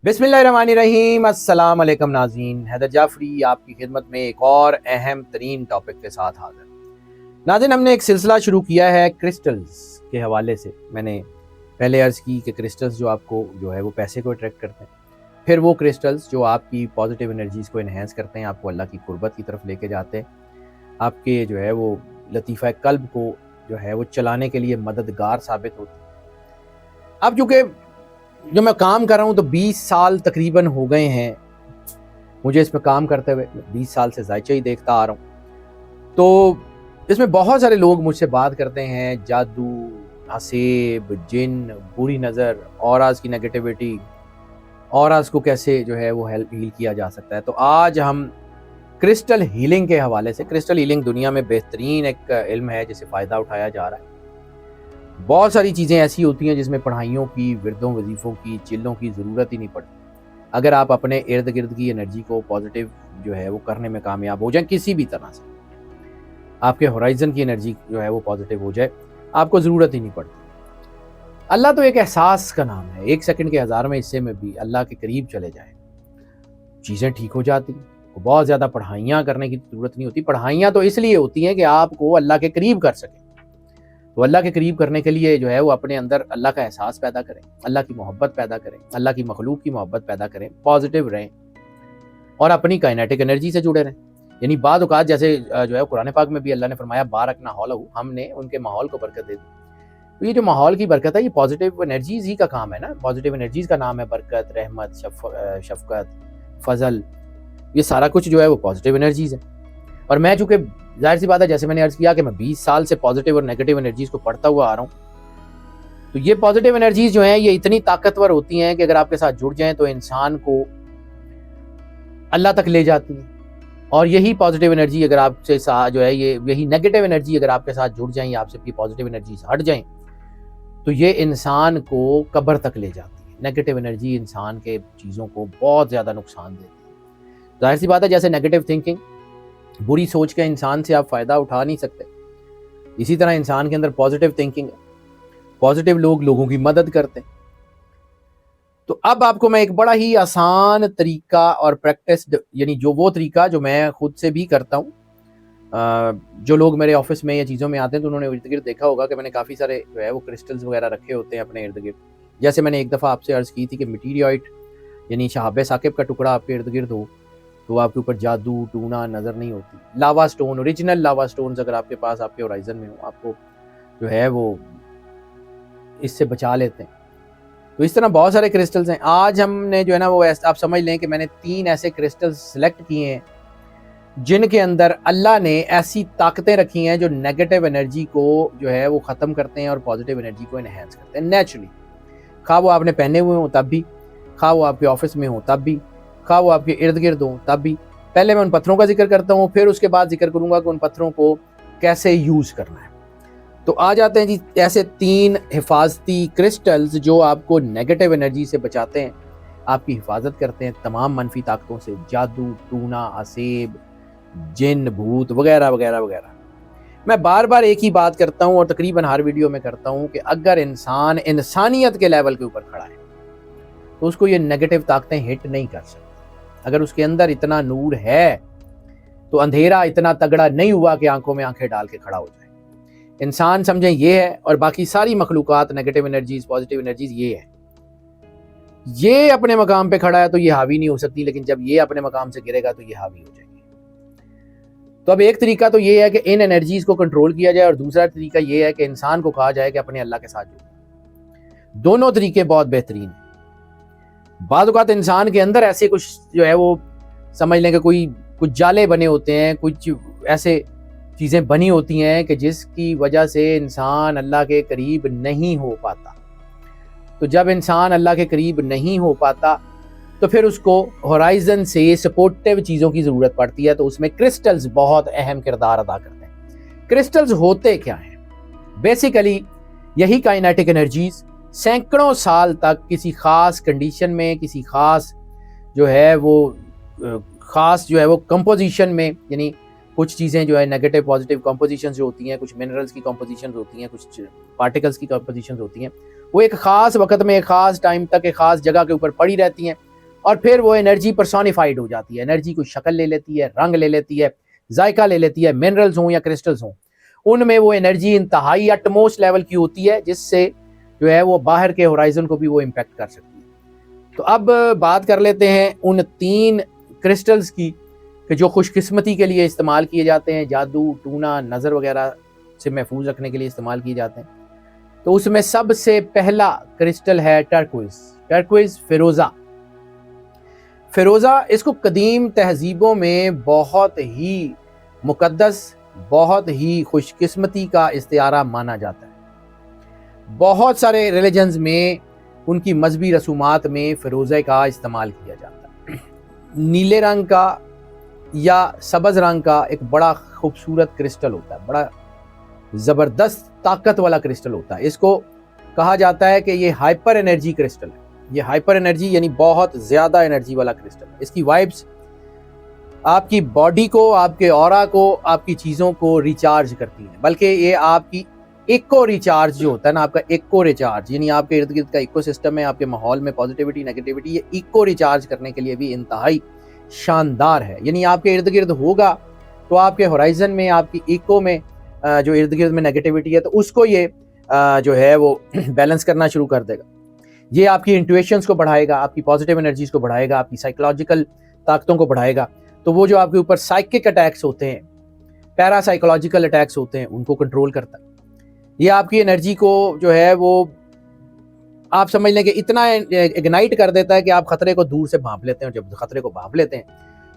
बिस्मिल्लाहिर्रहमानिर्रहीम। अस्सलाम वालेकुम नाज़रीन, हैदर जाफरी आपकी खिदमत में एक और अहम तरीन टॉपिक के साथ हाज़िर। नाज़रीन, हमने एक सिलसिला शुरू किया है क्रिस्टल्स के हवाले से। मैंने पहले अर्ज़ की कि क्रिस्टल्स जो आपको जो है वो पैसे को अट्रैक्ट करते हैं, फिर वो क्रिस्टल्स जो आपकी पॉजिटिव एनर्जीज़ को इन्हेंस करते हैं, आपको अल्लाह की कुर्बत की तरफ लेके जाते हैं, आपके जो है वो लतीफ़ा क़ल्ब को जो है वो चलाने के लिए मददगार साबित होते हैं। अब चूँकि जो मैं काम कर रहा हूँ तो 20 साल तकरीबन हो गए हैं मुझे इसमें काम करते हुए, 20 साल से ज़ायचा ही देखता आ रहा हूँ। तो इसमें बहुत सारे लोग मुझसे बात करते हैं जादू, नसेब, जिन, बुरी नज़र, औराज़ की नेगेटिविटी, औराज़ को कैसे जो है वो हील किया जा सकता है। तो आज हम क्रिस्टल हीलिंग के हवाले से, क्रिस्टल हीलिंग दुनिया में बेहतरीन एक इल्म है जिसे फ़ायदा उठाया जा रहा है। बहुत सारी चीज़ें ऐसी होती हैं जिसमें पढ़ाइयों की, विरदों वजीफ़ों की, चिल्लों की ज़रूरत ही नहीं पड़ती। अगर आप अपने इर्द गिर्द की एनर्जी को पॉजिटिव जो है वो करने में कामयाब हो जाए किसी भी तरह से, आपके होराइज़न की एनर्जी जो है वो पॉजिटिव हो जाए, आपको ज़रूरत ही नहीं पड़ती। अल्लाह तो एक एहसास का नाम है। 1 सेकंड के 1000वें हिस्से में भी अल्लाह के करीब चले जाए, चीज़ें ठीक हो जाती हैं। बहुत ज़्यादा पढ़ाइयाँ करने की ज़रूरत नहीं होती। पढ़ाइयाँ तो इसलिए होती हैं कि आपको अल्लाह के करीब कर सकें। तो अल्लाह के करीब करने के लिए जो है वो अपने अंदर अल्लाह का एहसास पैदा करें, अल्लाह की मोहब्बत पैदा करें, अल्लाह की मखलूक की मोहब्बत पैदा करें, पॉजिटिव रहें और अपनी काइनेटिक एनर्जी से जुड़े रहें। यानी बाद औक़ात जैसे जो है कुरान पाक में भी अल्लाह ने फरमाया बारकना हौलहू, हमने उनके माहौल को बरकत दे दी। तो ये जो माहौल की बरकत है ये पॉजिटिव एनर्जीज़ ही का काम है ना। पॉजिटिव एनर्जीज़ का नाम है बरकत, रहमत, शफ़क़त, फ़ज़ल। ये सारा कुछ जो है वो पॉजिटिव एनर्जीज़ है। और मैं चूँकि ज़ाहिर सी बात है, जैसे मैंने अर्ज़ किया कि मैं 20 साल से पॉजिटिव और नेगेटिव एनर्जीज़ को पढ़ता हुआ आ रहा हूँ, तो ये पॉजिटिव एनर्जीज़ जो हैं ये इतनी ताकतवर होती हैं कि अगर आपके साथ जुड़ जाएँ तो इंसान को अल्लाह तक ले जाती हैं। और यही पॉजिटिव एनर्जी अगर आपसे साथ जो है यही नेगेटिव एनर्जी अगर आपके साथ जुड़ जाएँ या आपसे पॉजिटिव एनर्जीज़ हट जाएँ तो ये इंसान को कब्र तक ले जाती है। नेगेटिव एनर्जी इंसान के चीज़ों को बहुत ज़्यादा नुकसान देती है। ज़ाहिर सी बात है, जैसे नेगेटिव थिंकिंग, बुरी सोच के इंसान से आप फ़ायदा उठा नहीं सकते, इसी तरह इंसान के अंदर पॉजिटिव थिंकिंग है। पॉजिटिव लोग लोगों की मदद करते हैं। तो अब आपको मैं एक बड़ा ही आसान तरीका और प्रैक्टिस्ड, यानी जो वो तरीका जो मैं खुद से भी करता हूँ, जो लोग मेरे ऑफिस में या चीज़ों में आते हैं तो उन्होंने इर्द गिर्द देखा होगा कि मैंने काफ़ी सारे जो है वो क्रिस्टल्स वगैरह रखे होते हैं अपने इर्द गिर्द। जैसे मैंने एक दफ़ा आपसे अर्ज़ की थी कि मीटीरियोइट यानी शहाब साकिब का टुकड़ा आपके इर्द गिर्द हो तो आपके ऊपर जादू टूना नज़र नहीं होती। लावा स्टोन, ओरिजिनल लावा स्टोन्स अगर आपके पास आपके होराइज़न में हो, आपको जो है वो इससे बचा लेते हैं। तो इस तरह बहुत सारे क्रिस्टल्स हैं। आज हमने जो है ना वो आप समझ लें कि मैंने 3 ऐसे क्रिस्टल्स सेलेक्ट किए हैं जिनके अंदर अल्लाह ने ऐसी ताकतें रखी हैं जो नेगेटिव एनर्जी को जो है वो ख़त्म करते हैं और पॉजिटिव एनर्जी को इन्हेंस करते हैं नेचुरली। खा वो आपने पहने हुए हों तब भी, खा वो आपके ऑफिस में हो तब भी, खा वो आपके इर्द गिर्द हो तब भी। पहले मैं उन पत्थरों का जिक्र करता हूँ, फिर उसके बाद जिक्र करूँगा कि उन पत्थरों को कैसे यूज़ करना है। तो आ जाते हैं जी ऐसे 3 हिफाजती क्रिस्टल्स जो आपको नेगेटिव एनर्जी से बचाते हैं, आपकी हिफाजत करते हैं तमाम मनफी ताकतों से, जादू टूना, असेब, जिन, भूत वगैरह वगैरह वगैरह। मैं बार बार एक ही बात करता हूँ और तकरीबन हर वीडियो में करता हूँ कि अगर इंसान इंसानियत के लेवल के ऊपर खड़ा है तो उसको ये नेगेटिव ताकतें हिट नहीं कर सकती। अगर उसके अंदर इतना नूर है तो अंधेरा इतना तगड़ा नहीं हुआ कि आंखों में आंखें डाल के खड़ा हो जाए। इंसान समझें ये है और बाकी सारी मखलूकात नेगेटिव एनर्जीज पॉजिटिव एनर्जीज ये है। ये अपने मकाम पे खड़ा है तो ये हावी नहीं हो सकती, लेकिन जब ये अपने मकाम से गिरेगा तो ये हावी हो जाएगी। तो अब एक तरीका तो ये है कि इन एनर्जीज को कंट्रोल किया जाए और दूसरा तरीका ये है कि इंसान को कहा जाए कि अपने अल्लाह के साथ जुड़े। दोनों तरीके बहुत बेहतरीन हैं। बाद औक़ात इंसान के अंदर ऐसे कुछ जो है वो समझ लें कि कुछ जाले बने होते हैं, कुछ ऐसे चीज़ें बनी होती हैं कि जिसकी वजह से इंसान अल्लाह के करीब नहीं हो पाता। तो जब इंसान अल्लाह के करीब नहीं हो पाता तो फिर उसको होराइज़न से सपोर्टिव चीज़ों की ज़रूरत पड़ती है। तो उसमें क्रिस्टल्स बहुत अहम किरदार अदा करते हैं। क्रिस्टल्स होते क्या हैं? बेसिकली यही काइनेटिक एनर्जीज़ सैकड़ों साल तक किसी ख़ास कंडीशन में, किसी ख़ास जो है वो कंपोजिशन में, यानी कुछ चीज़ें जो है नेगेटिव पॉजिटिव कंपोजिशन जो होती हैं, कुछ मिनरल्स की कंपोजिशन होती हैं, कुछ पार्टिकल्स की कंपोजिशन होती हैं, वो एक ख़ास वक्त में एक ख़ास टाइम तक एक ख़ास जगह के ऊपर पड़ी रहती हैं और फिर वो एनर्जी पर्सोनिफाइड हो जाती है, एनर्जी कोई शक्ल ले लेती है, रंग ले लेती है, जायका ले लेती है। मिनरल्स हों या क्रिस्टल्स हों, उनमें वो एनर्जी इंतहाई एटमोस्ट लेवल की होती है, जिससे जो है वो बाहर के होराइजन को भी वो इम्पैक्ट कर सकती है। तो अब बात कर लेते हैं उन 3 क्रिस्टल्स की कि जो खुशकिस्मती के लिए इस्तेमाल किए जाते हैं, जादू, टूना, नज़र वगैरह से महफूज रखने के लिए इस्तेमाल किए जाते हैं। तो उसमें सबसे पहला क्रिस्टल है टर्कोइज फिरोज़ा। फिरोज़ा, इसको कदीम तहजीबों में बहुत ही मुकद्दस, बहुत ही खुशकिस्मती का इस्तिआरा माना जाता है। बहुत सारे रिलीजन्स में उनकी मजहबी रसूमात में फिरोज़े का इस्तेमाल किया जाता है। नीले रंग का या सब्ज़ रंग का एक बड़ा खूबसूरत क्रिस्टल होता है, बड़ा ज़बरदस्त ताकत वाला क्रिस्टल होता है। इसको कहा जाता है कि ये हाइपर एनर्जी क्रिस्टल है। ये हाइपर एनर्जी यानी बहुत ज़्यादा एनर्जी वाला क्रिस्टल है। इसकी वाइब्स आपकी बॉडी को, आपके ऑरा को, आपकी चीज़ों को रिचार्ज करती हैं। बल्कि ये आपकी इको रिचार्ज जो होता है ना, आपका इको रिचार्ज यानी आपके इर्द गिर्द का इको सिस्टम है, आपके माहौल में पॉजिटिविटी, नेगेटिविटी, ये इको रिचार्ज करने के लिए भी इंतहाई शानदार है। यानी आपके इर्द गिर्द होगा तो आपके होराइजन में, आपकी इको में जो इर्द गिर्द में नेगेटिविटी है, तो उसको ये जो है वो बैलेंस करना शुरू कर देगा। ये आपकी इंट्यूशंस को बढ़ाएगा, आपकी पॉजिटिव एनर्जीज को बढ़ाएगा, आपकी साइकोलॉजिकल ताकतों को बढ़ाएगा। तो वो जो आपके ऊपर साइकिक अटैक्स होते हैं, पैरासाइकोलॉजिकल अटैक्स होते हैं, उनको कंट्रोल करता है। ये आपकी एनर्जी को जो है वो आप समझ लें कि इतना इग्नाइट कर देता है कि आप खतरे को दूर से भांप लेते हैं। जब खतरे को भांप लेते हैं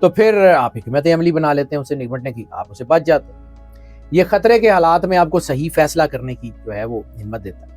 तो फिर आप हिकमत अमली बना लेते हैं उससे निपटने की, आप उससे बच जाते हैं। ये खतरे के हालात में आपको सही फैसला करने की जो है वो हिम्मत देता है।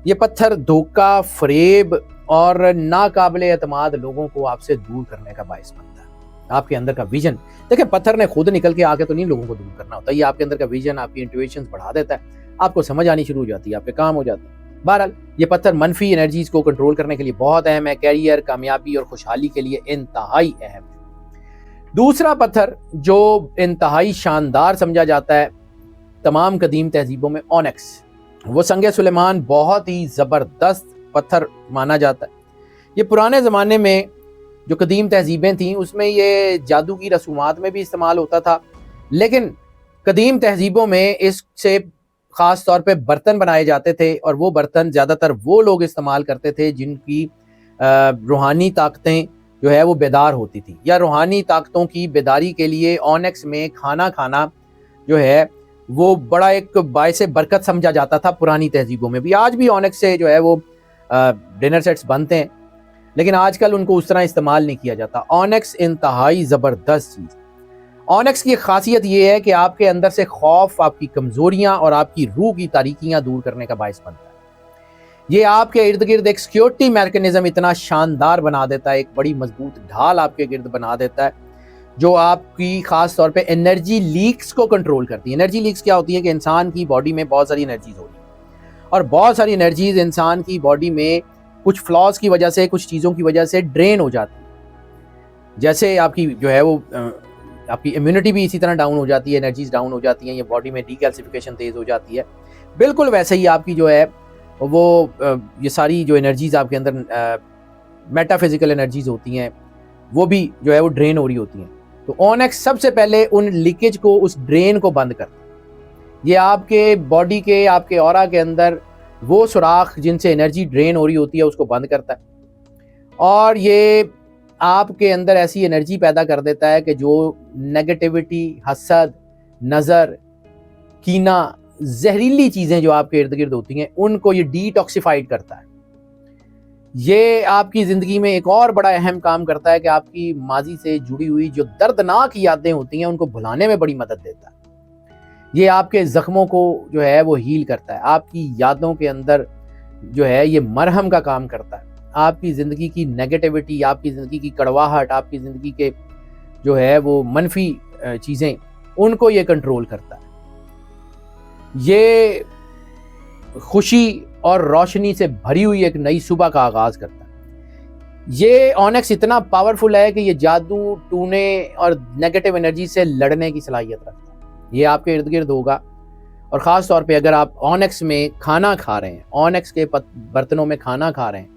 ये पत्थर धोखा, फरेब और नाकाबिल एतमाद लोगों को आपसे दूर करने का बायस बनता है। आपके अंदर का विजन, देखिए पत्थर ने खुद निकल के आके तो नहीं लोगों को दूर करना होता, ये आपके अंदर का विजन, आपकी इंट्यूशंस बढ़ा देता है, आपको समझ आनी शुरू हो जाती है, आपके काम हो जाते हैं। बहरहाल ये पत्थर मनफी एनर्जीज को कंट्रोल करने के लिए बहुत अहम है, कैरियर, कामयाबी और खुशहाली के लिए इंतहाई अहम है। दूसरा पत्थर जो इंतहाई शानदार समझा जाता है तमाम कदीम तहजीबों में, ऑनेक्स। वो संगे सुलेमान बहुत ही ज़बरदस्त पत्थर माना जाता है। ये पुराने ज़माने में जो कदीम तहजीबें थीं उसमें ये जादू की रसूमात में भी इस्तेमाल होता था, लेकिन कदीम तहजीबों में इससे ख़ास तौर पे बर्तन बनाए जाते थे, और वो बर्तन ज़्यादातर वो लोग इस्तेमाल करते थे जिनकी रूहानी ताकतें जो है वो बेदार होती थी, या रूहानी ताकतों की बेदारी के लिए ऑनेक्स में खाना खाना जो है वो बड़ा एक बायसे बरकत समझा जाता था पुरानी तहजीबों में भी। आज भी ऑनेक्स से जो है वो डिनर सेट्स बनते हैं, लेकिन आजकल उनको उस तरह इस्तेमाल नहीं किया जाता। ऑनेक्स इंतहाई ज़बरदस्त चीज़। ऑनेक्स की खासियत ये है कि आपके अंदर से खौफ, आपकी कमज़ोरियाँ और आपकी रूह की तारीकियाँ दूर करने का बायस बनता है। ये आपके इर्द गिर्द एक सिक्योरिटी मैकेनिज्म इतना शानदार बना देता है, एक बड़ी मजबूत ढाल आपके गिर्द बना देता है, जो आपकी ख़ास तौर पे एनर्जी लीक्स को कंट्रोल करती है। एनर्जी लीक्स क्या होती है कि इंसान की बॉडी में बहुत सारी एनर्जीज होती है, और बहुत सारी एनर्जीज इंसान की बॉडी में कुछ फ्लॉज की वजह से, कुछ चीज़ों की वजह से ड्रेन हो जाती है। जैसे आपकी जो है वो आपकी इम्यूनिटी भी इसी तरह डाउन हो जाती है, एनर्जीज डाउन हो जाती हैं, ये बॉडी में डीकैल्सिफिकेशन तेज़ हो जाती है। बिल्कुल वैसे ही आपकी जो है वो ये सारी जो एनर्जीज आपके अंदर मेटाफिजिकल एनर्जीज होती हैं, वो भी जो है वो ड्रेन हो रही होती हैं। तो ऑनेक्स सबसे पहले उन लीकेज को, उस ड्रेन को बंद करता है। ये आपके बॉडी के, आपके ऑरा के अंदर वो सुराख जिनसे एनर्जी ड्रेन हो रही होती है उसको बंद करता है, और ये आपके अंदर ऐसी एनर्जी पैदा कर देता है कि जो नेगेटिविटी, हसद, नज़र, कीना, जहरीली चीज़ें जो आपके इर्द गिर्द होती हैं उनको ये डिटॉक्सिफाइड करता है। ये आपकी ज़िंदगी में एक और बड़ा अहम काम करता है कि आपकी माजी से जुड़ी हुई जो दर्दनाक यादें होती हैं उनको भुलाने में बड़ी मदद देता है। ये आपके ज़ख्मों को जो है वो हील करता है, आपकी यादों के अंदर जो है ये मरहम का काम करता है। आपकी ज़िंदगी की नेगेटिविटी, आपकी ज़िंदगी की कड़वाहट, आपकी ज़िंदगी के जो है वो मनफी चीज़ें, उनको ये कंट्रोल करता है। ये खुशी और रोशनी से भरी हुई एक नई सुबह का आगाज़ करता है। ये ऑनेक्स इतना पावरफुल है कि ये जादू, टूने और नेगेटिव एनर्जी से लड़ने की सलाहियत रखता है। ये आपके इर्द गिर्द होगा, और ख़ास तौर पे अगर आप ऑनेक्स में खाना खा रहे हैं, ऑनेक्स के बर्तनों में खाना खा रहे हैं,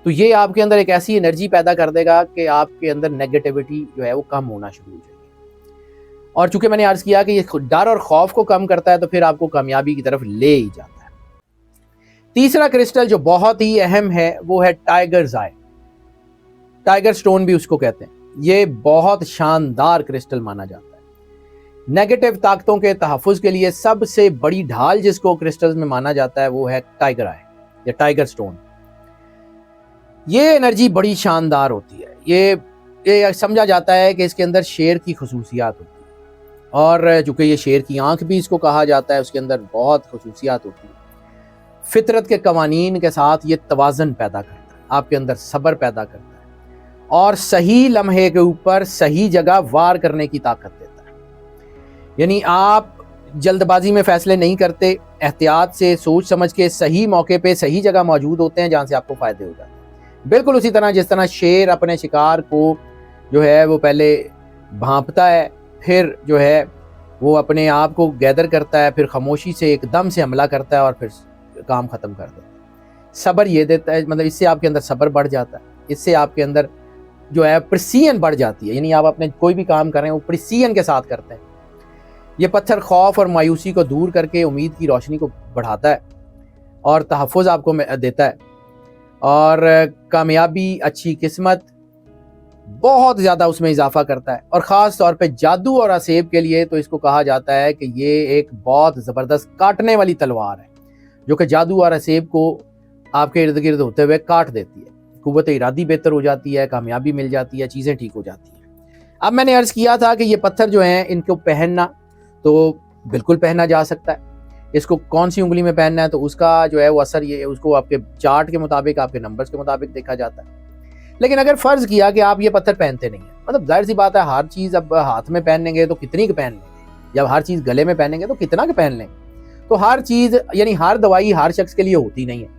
तो ये आपके अंदर एक ऐसी एनर्जी पैदा कर देगा कि आपके अंदर नेगेटिविटी जो है वो कम होना शुरू हो जाएगी। और चूंकि मैंने अर्ज किया कि ये डर और खौफ को कम करता है, तो फिर आपको कामयाबी की तरफ ले ही जाता है। तीसरा क्रिस्टल जो बहुत ही अहम है वो है टाइगर्स आई, टाइगर स्टोन भी उसको कहते हैं। ये बहुत शानदार क्रिस्टल माना जाता है। नेगेटिव ताकतों के तहफ़्फ़ुज़ के लिए सबसे बड़ी ढाल जिसको क्रिस्टल्स में माना जाता है वो है टाइगर आई या टाइगर स्टोन। ये एनर्जी बड़ी शानदार होती है। ये समझा जाता है कि इसके अंदर शेर की खसूसियात होती है, और चूँकि ये शेर की आंख भी इसको कहा जाता है, उसके अंदर बहुत खसूसियात होती है। फितरत के कवानीन के साथ ये तवाज़न पैदा करता है, आपके अंदर सब्र पैदा करता है, और सही लम्हे के ऊपर सही जगह वार करने की ताकत देता है। यानी आप जल्दबाजी में फैसले नहीं करते, एहतियात से सोच समझ के सही मौके पे सही जगह मौजूद होते हैं जहाँ से आपको फ़ायदे हो जाते हैं। बिल्कुल उसी तरह जिस तरह शेर अपने शिकार को जो है वो पहले भांपता है, फिर जो है वो अपने आप को गैदर करता है, फिर खामोशी से एकदम से हमला करता है और फिर काम ख़त्म कर देता है। सब्र ये देता है, मतलब इससे आपके अंदर सब्र बढ़ जाता है, इससे आपके अंदर जो है प्रिसीजन बढ़ जाती है। यानी आप अपने कोई भी काम कर रहे हैं वो प्रिसीजन के साथ करते हैं। ये पत्थर खौफ और मायूसी को दूर करके उम्मीद की रोशनी को बढ़ाता है और तहफ़्फ़ुज़ आपको देता है, और कामयाबी, अच्छी किस्मत बहुत ज़्यादा उसमें इजाफा करता है। और ख़ास तौर पे जादू और असेब के लिए तो इसको कहा जाता है कि ये एक बहुत ज़बरदस्त काटने वाली तलवार है, जो कि जादू और असेब को आपके इर्द गिर्द होते हुए काट देती है। कुव्वत इरादी बेहतर हो जाती है, कामयाबी मिल जाती है, चीज़ें ठीक हो जाती हैं। अब मैंने अर्ज़ किया था कि ये पत्थर जो हैं इनको पहनना तो बिल्कुल पहना जा सकता है। इसको कौन सी उंगली में पहनना है तो उसका जो है वो असर ये उसको आपके चार्ट के मुताबिक, आपके नंबर्स के मुताबिक देखा जाता है। लेकिन अगर फ़र्ज़ किया कि आप ये पत्थर पहनते नहीं हैं, मतलब जाहिर सी बात है हर चीज़ अब हाथ में पहनेंगे तो कितनी के पहन लेंगे, जब हर चीज़ गले में पहनेंगे तो कितना के पहन लेंगे। तो हर चीज़ यानी हर दवाई हर शख्स के लिए होती नहीं है।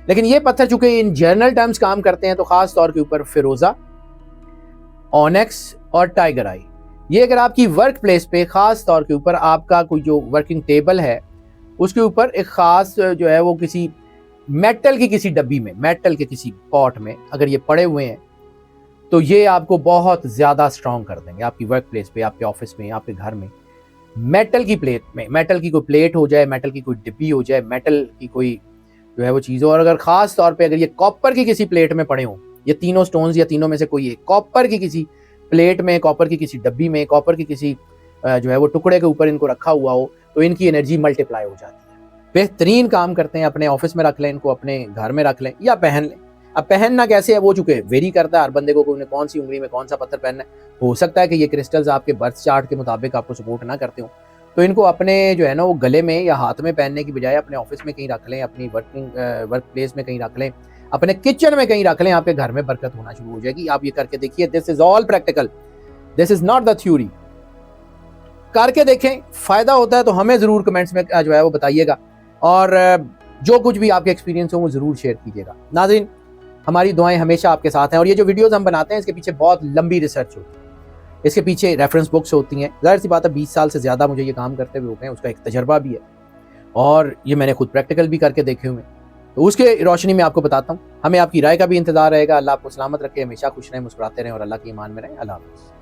लेकिन ये पत्थर चूंकि इन जनरल टर्म्स काम करते हैं, तो ख़ास तौर के ऊपर फिरोज़ा, ऑनेक्स और टाइगर आई, ये अगर आपकी वर्क प्लेस पे ख़ास तौर के ऊपर आपका कोई जो वर्किंग टेबल है उसके ऊपर एक ख़ास जो है वो किसी मेटल की किसी डब्बी में, मेटल के किसी पॉट में अगर ये पड़े हुए हैं, तो ये आपको बहुत ज़्यादा स्ट्रॉन्ग कर देंगे आपकी वर्क प्लेस पे, आपके ऑफिस में, आपके घर में। मेटल की प्लेट में, मेटल की कोई प्लेट हो जाए, मेटल की कोई डिब्बी हो जाए, मेटल की कोई जो है वो चीज़ हो, और अगर ख़ास तौर पे अगर ये कॉपर की किसी प्लेट में पड़े हों, ये तीनों स्टोन्स या तीनों में से कोई एक कॉपर की किसी प्लेट में, कॉपर की किसी डब्बी में, कॉपर की किसी जो है वो टुकड़े के ऊपर इनको रखा हुआ हो, तो इनकी एनर्जी मल्टीप्लाई हो जाती है, बेहतरीन काम करते हैं। अपने ऑफिस में रख लें इनको, अपने घर में रख लें या पहन लें। अब पहनना कैसे है वो चूंकि वेरी करता है हर बंदे को, उन्हें कौन सी उंगली में कौन सा पत्थर पहनना है। हो सकता है कि ये क्रिस्टल्स आपके बर्थ चार्ट के मुताबिक आपको सपोर्ट ना करते हो, तो इनको अपने जो है ना वो गले में या हाथ में पहनने की बजाय अपने ऑफिस में कहीं रख लें, अपनी वर्क प्लेस में कहीं रख लें, अपने किचन में कहीं रख लें। आपके घर में बरकत होना शुरू हो जाएगी। आप ये करके देखिए, this is all practical, this is not the theory. करके देखें, फायदा होता है तो हमें जरूर कमेंट्स में जो है वो बताइएगा, और जो कुछ भी आपके एक्सपीरियंस हो वो जरूर शेयर कीजिएगा। नाज़रीन, हमारी दुआएं हमेशा आपके साथ हैं, और ये जो वीडियोस हम बनाते हैं इसके पीछे बहुत लंबी रिसर्च होती है, इसके पीछे रेफरेंस बुक्स होती हैं। जाहिर सी बात है 20 साल से ज़्यादा मुझे ये काम करते हुए हो गए, उसका एक तजर्बा भी है, और ये मैंने खुद प्रैक्टिकल भी करके देखे हुए, तो उसके रोशनी में आपको बताता हूँ। हमें आपकी राय का भी इंतजार रहेगा। अल्लाह आपको सलामत रखे, हमेशा खुश रहें, मुस्कुराते रहें और अल्लाह के ईमान में रहें। अल्लाह हाफ़िज़।